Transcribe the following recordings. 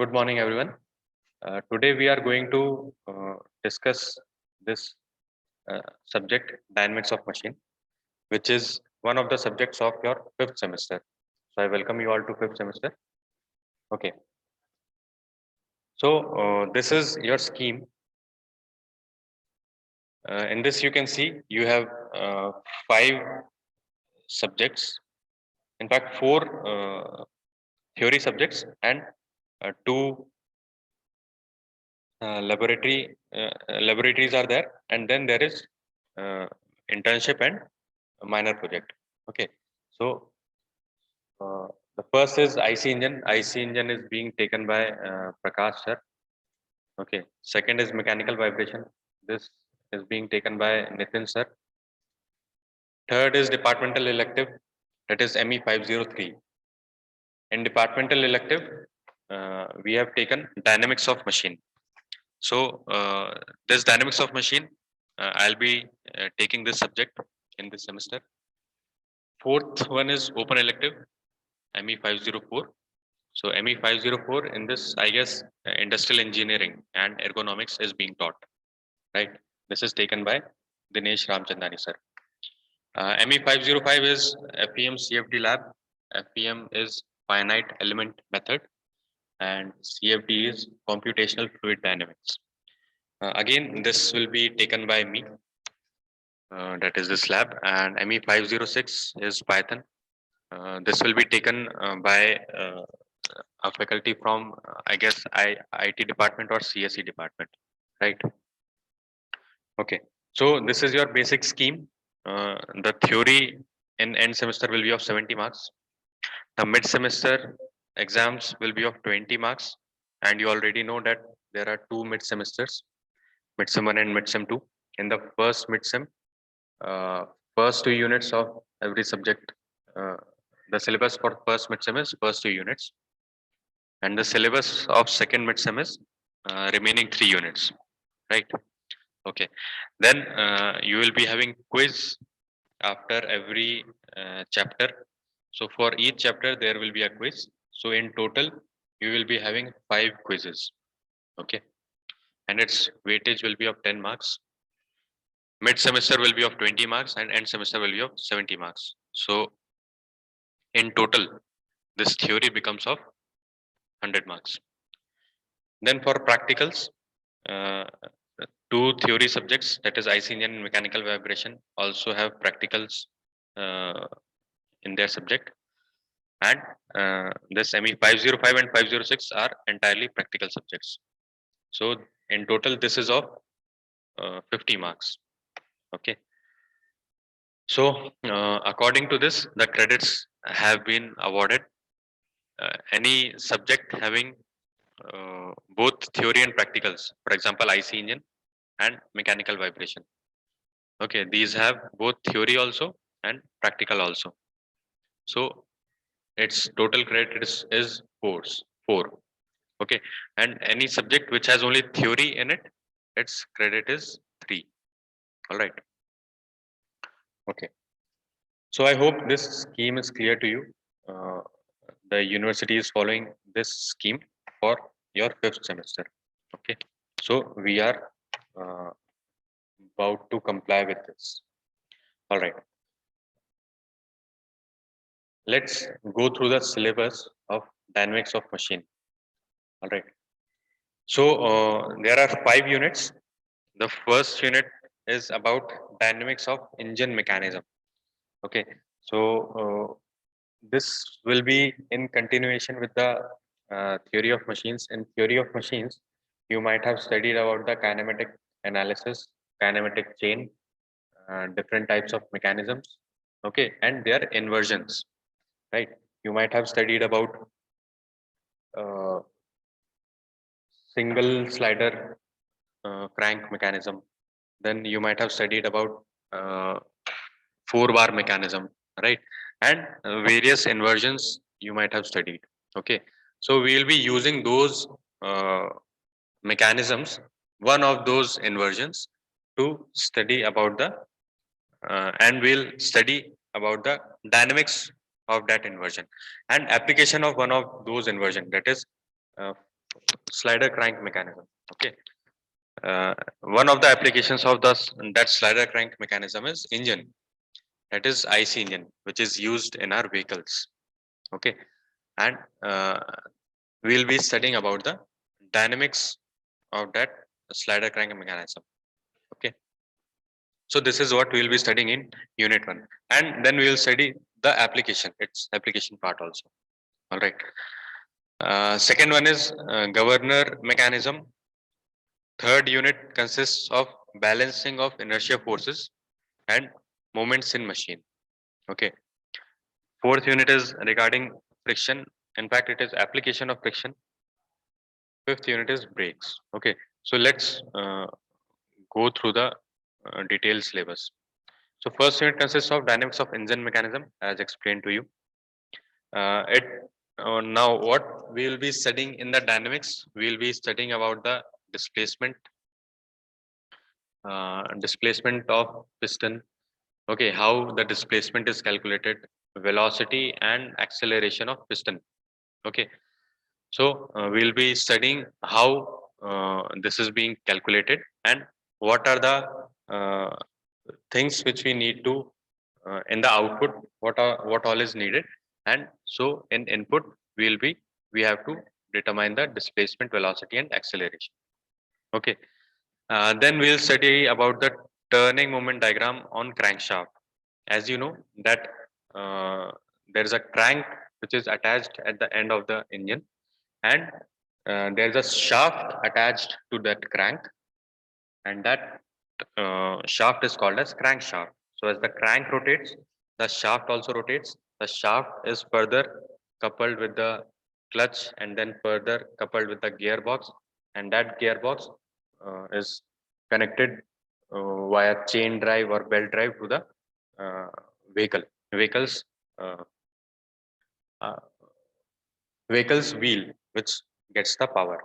Good morning, everyone. Today we are going to discuss this subject, dynamics of machine, which is one of the subjects of your fifth semester. So I welcome you all to fifth semester. Okay. So this is your scheme. In this, you can see you have five subjects. In fact, four theory subjects and two laboratories are there, and then there is uh, internship and a minor project. Okay, so uh, the first is IC engine. IC engine is being taken by Prakash sir. Okay, second is mechanical vibration. This is being taken by Nitin sir. Third is departmental elective, that is ME 503. In departmental elective, we have taken dynamics of machine. So this dynamics of machine, I'll be taking this subject in this semester. Fourth one is open elective, ME 504. So ME 504 in this, I guess, industrial engineering and ergonomics is being taught, right? This is taken by Dinesh Ramchandani sir. ME 505 is FEM CFD lab. FEM is finite element method, and CFD is computational fluid dynamics. Again, this will be taken by me. That is this lab, and ME 506 is Python. This will be taken by a faculty from, I guess, IT department or CSE department, right? Okay, so this is your basic scheme. The theory in end semester will be of 70 marks. The mid semester exams will be of 20 marks, and you already know that there are two mid semesters, midsem 1 and midsem 2. In the first midsem, uh, first two units of every subject, uh, the syllabus for first midsem is first two units, and the syllabus of second midsem is remaining three units, right? Okay, then you will be having quiz after every chapter. So for each chapter there will be a quiz. So in total you will be having five quizzes. Okay, and its weightage will be of 10 marks. Mid semester will be of 20 marks, and end semester will be of 70 marks. So in total this theory becomes of 100 marks. Then for practicals, uh, two theory subjects, that is IC engine and mechanical vibration, also have practicals uh, in their subject, and this ME 505 and 506 are entirely practical subjects. So in total this is of 50 marks. Okay, so according to this, the credits have been awarded. Any subject having both theory and practicals, for example IC engine and mechanical vibration, okay, these have both theory also and practical also. So its total credit is four. Okay, and any subject which has only theory in it, its credit is 3. All right. Okay, so I hope this scheme is clear to you. uh, the university is following this scheme for your fifth semester. Okay, so we are uh, about to comply with this. All right, let's go through the syllabus of dynamics of machine. All right, so there are 5 units. The first unit is about dynamics of engine mechanism. Okay, so this will be in continuation with the theory of machines. In theory of machines, you might have studied about the kinematic analysis, kinematic chain, different types of mechanisms, okay, and their inversions, right? You might have studied about uh, single slider crank mechanism. Then you might have studied about uh, four bar mechanism, right? And various inversions you might have studied. Okay, so we will be using those uh, mechanisms, one of those inversions, to study about the and we'll study about the dynamics of that inversion and application of one of those inversion, that is uh, slider crank mechanism. Okay. One of the applications of that slider crank mechanism is engine, that is IC engine, which is used in our vehicles. Okay, and we'll be studying about the dynamics of that slider crank mechanism. Okay, so this is what we'll be studying in unit 1, and then we'll study the application, its application part also. All right. Second one is governor mechanism. Third unit consists of balancing of inertia forces and moments in machine. Okay. Fourth unit is regarding friction. In fact, it is application of friction. Fifth unit is brakes. Okay. So let's go through the detailed syllabus. So first unit consists of dynamics of engine mechanism, as explained to you. It Now what we will be studying in the dynamics, we will be studying about the displacement of piston. Okay, how the displacement is calculated, velocity and acceleration of piston. Okay, so we'll be studying how this is being calculated and what are the things which we need to in the output, what all is needed, and so in input we have to determine the displacement, velocity and acceleration. Okay, then we'll study about the turning moment diagram on crankshaft. As you know that there is a crank which is attached at the end of the engine, and there is a shaft attached to that crank, and that shaft is called as crankshaft. So as the crank rotates, the shaft also rotates. The shaft is further coupled with the clutch and then further coupled with the gearbox, and that gearbox is connected via chain drive or belt drive to the uh, vehicles uh, uh, vehicle's wheel, which gets the power.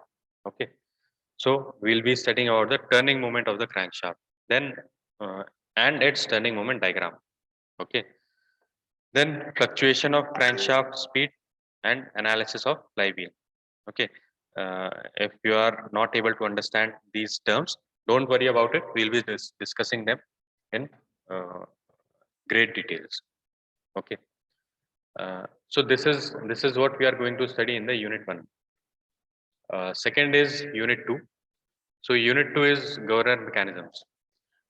Okay, so we'll be studying about the turning moment of the crankshaft, then uh, and its turning moment diagram. Okay, then fluctuation of crankshaft speed and analysis of flywheel. Okay, if you are not able to understand these terms, don't worry about it. We'll be discussing them in uh, great details. Okay, so this is what we are going to study in the unit 1. Second is unit 2. So unit 2 is governor mechanisms.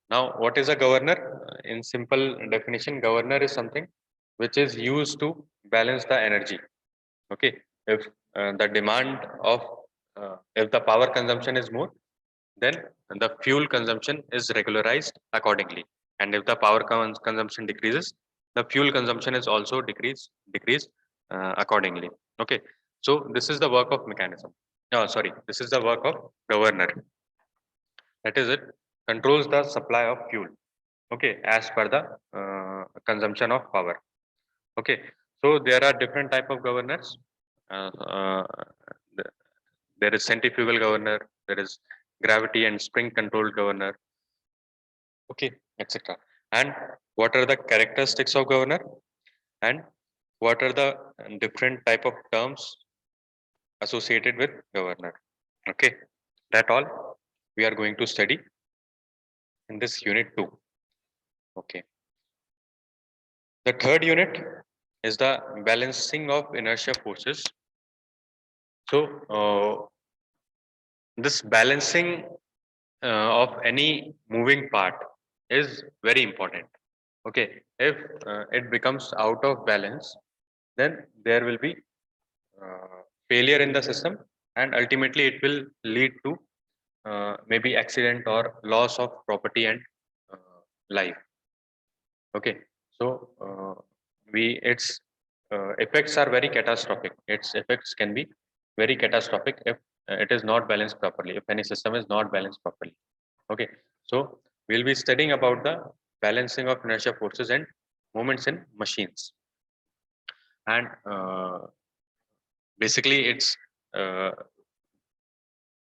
Now, what is a governor? In simple definition, governor is something which is used to balance the energy. Okay, if the demand of if the power consumption is more, then the fuel consumption is regularized accordingly, and if the power consumption decreases, the fuel consumption is also decreased accordingly. Okay, so this is the work of mechanism. No, sorry, this is the work of governor. That is, it controls the supply of fuel. Okay, as per the consumption of power. Okay, so there are different type of governors. Uh, uh, th- there is centrifugal governor, there is gravity and spring controlled governor. Okay, etc. And what are the characteristics of governor, and what are the different type of terms associated with governor? Okay, that all we are going to study in this unit 2. Okay, the third unit is the balancing of inertia forces. So this balancing of any moving part is very important. Okay, if it becomes out of balance, then there will be failure in the system, and ultimately it will lead to maybe accident or loss of property and life. Okay, so we its effects are very catastrophic. Its effects can be very catastrophic if it is not balanced properly, if any system is not balanced properly. Okay, so we'll be studying about the balancing of inertia forces and moments in machines, and basically its uh,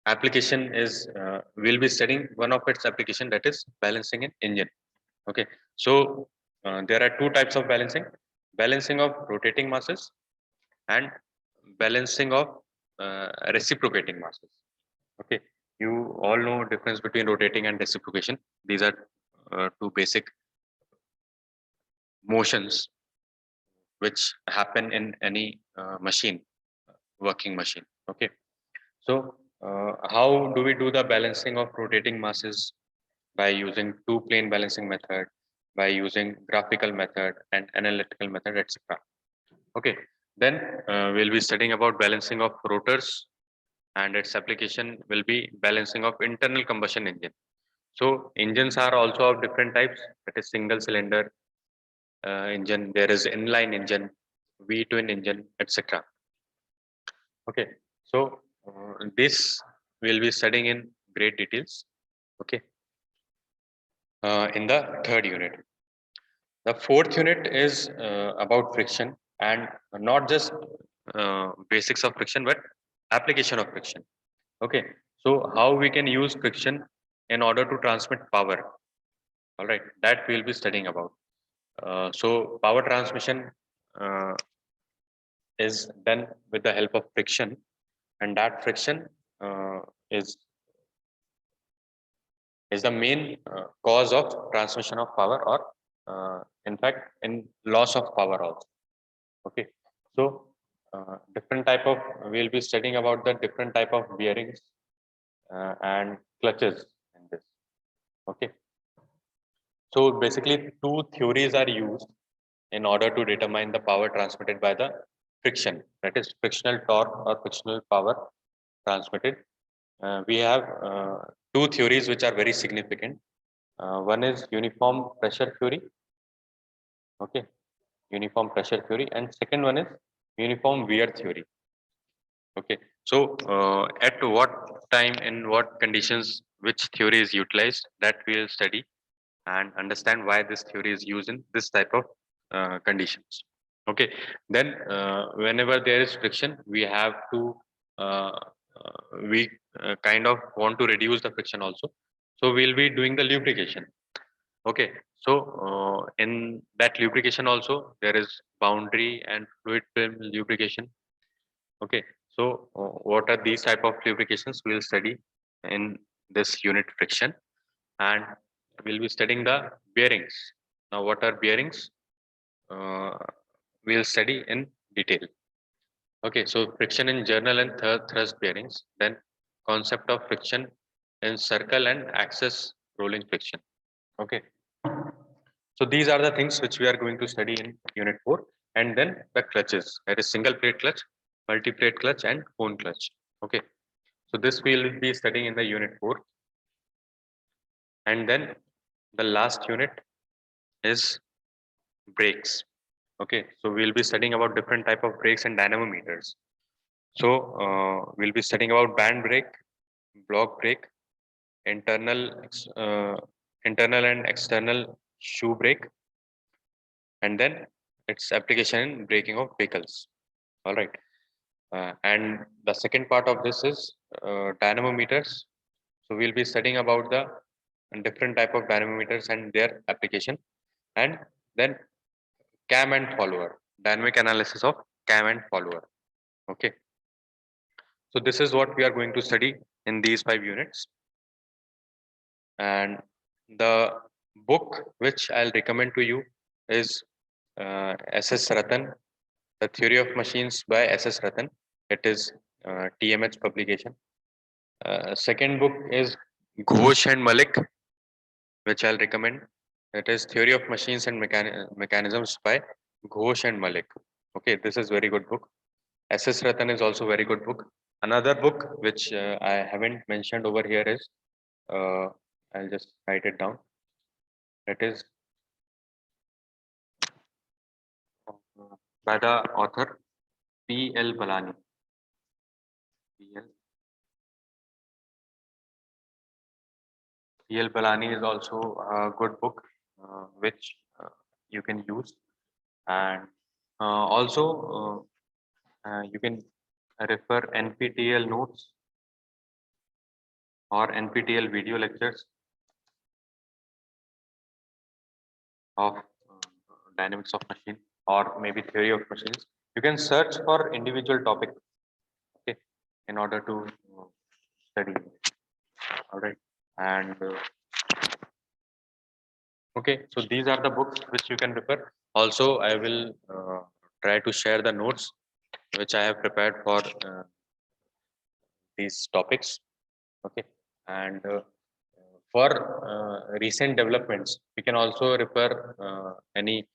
application is we'll be studying one of its application, that is balancing an engine. Okay, so there are two types of balancing: balancing of rotating masses and balancing of reciprocating masses. Okay, you all know difference between rotating and reciprocation. These are two basic motions which happen in any machine, working machine. Okay, so how do we do the balancing of rotating masses? By using two plane balancing method, by using graphical method and analytical method, etc. Okay, then we'll be studying about balancing of rotors, and its application will be balancing of internal combustion engine. So engines are also of different types. That is single cylinder engine. There is inline engine, V twin engine, etc. Okay, so this we'll be studying in great details. Okay, in the third unit. The fourth unit is about friction, and not just basics of friction, but application of friction. Okay, so how we can use friction in order to transmit power. All right, that we'll be studying about. So power transmission uh, is done with the help of friction, and that friction uh, is is the main cause of transmission of power, or in fact in loss of power also. Okay, so different type of we'll be studying about the different type of bearings and clutches in this. Okay, so basically two theories are used in order to determine the power transmitted by the friction, that is frictional torque or frictional power transmitted. We have two theories which are very significant. One is uniform pressure theory. Okay, uniform pressure theory, and second one is uniform wear theory. Okay, so at what time, in what conditions, which theory is utilized, that we'll study and understand why this theory is used in this type of conditions. Okay, then whenever there is friction, we have to we kind of want to reduce the friction also. So we'll be doing the lubrication. Okay, so in that lubrication also there is boundary and fluid film lubrication. Okay, so what are these type of lubrications we'll study in this unit friction, and we'll be studying the bearings. Now, what are bearings? Uh, we'll study in detail. Okay, so friction in journal and thrust bearings, then concept of friction in circle and axis rolling friction. Okay, so these are the things which we are going to study in unit 4, and then the clutches, that is single plate clutch, multi plate clutch, and cone clutch. Okay, so this we'll be studying in the unit 4, and then the last unit is brakes. Okay, so we'll be studying about different type of brakes and dynamometers. So we'll be studying about band brake, block brake, internal uh, internal and external shoe brake, and then its application in braking of vehicles. All right, and the second part of this is dynamometers. So we'll be studying about the different type of dynamometers and their application, and then cam and follower, dynamic analysis of cam and follower. Okay, so this is what we are going to study in these 5 units. And the book which I'll recommend to you is SS Ratan, The Theory of Machines by SS Ratan. It is TMH publication. Second book is Ghosh and Malik, which I'll recommend. It is Theory of Machines and Mechanisms by Ghosh and Malik. Okay, this is very good book. SS Ratan is also very good book. Another book which I haven't mentioned over here is uh, I'll just write it down. It is by the author P.L. Balani. P.L. P.L. Balani is also a good book which you can use, and also you can refer NPTEL notes or NPTEL video lectures of dynamics of machine, or maybe theory of machines. You can search for individual topic. Okay, in order to study. All right, and okay, so these are the books which you can refer. Also, I will try to share the notes which I have prepared for these topics. Okay, and for recent developments, we can also refer any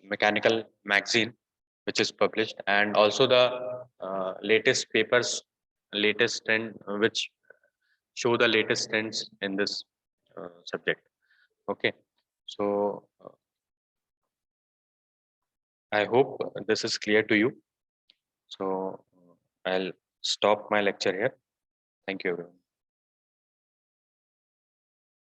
mechanical magazine which is published, and also the latest papers, latest trend which show the latest trends in this subject. Okay, so I hope this is clear to you. So I'll stop my lecture here. Thank you, everyone.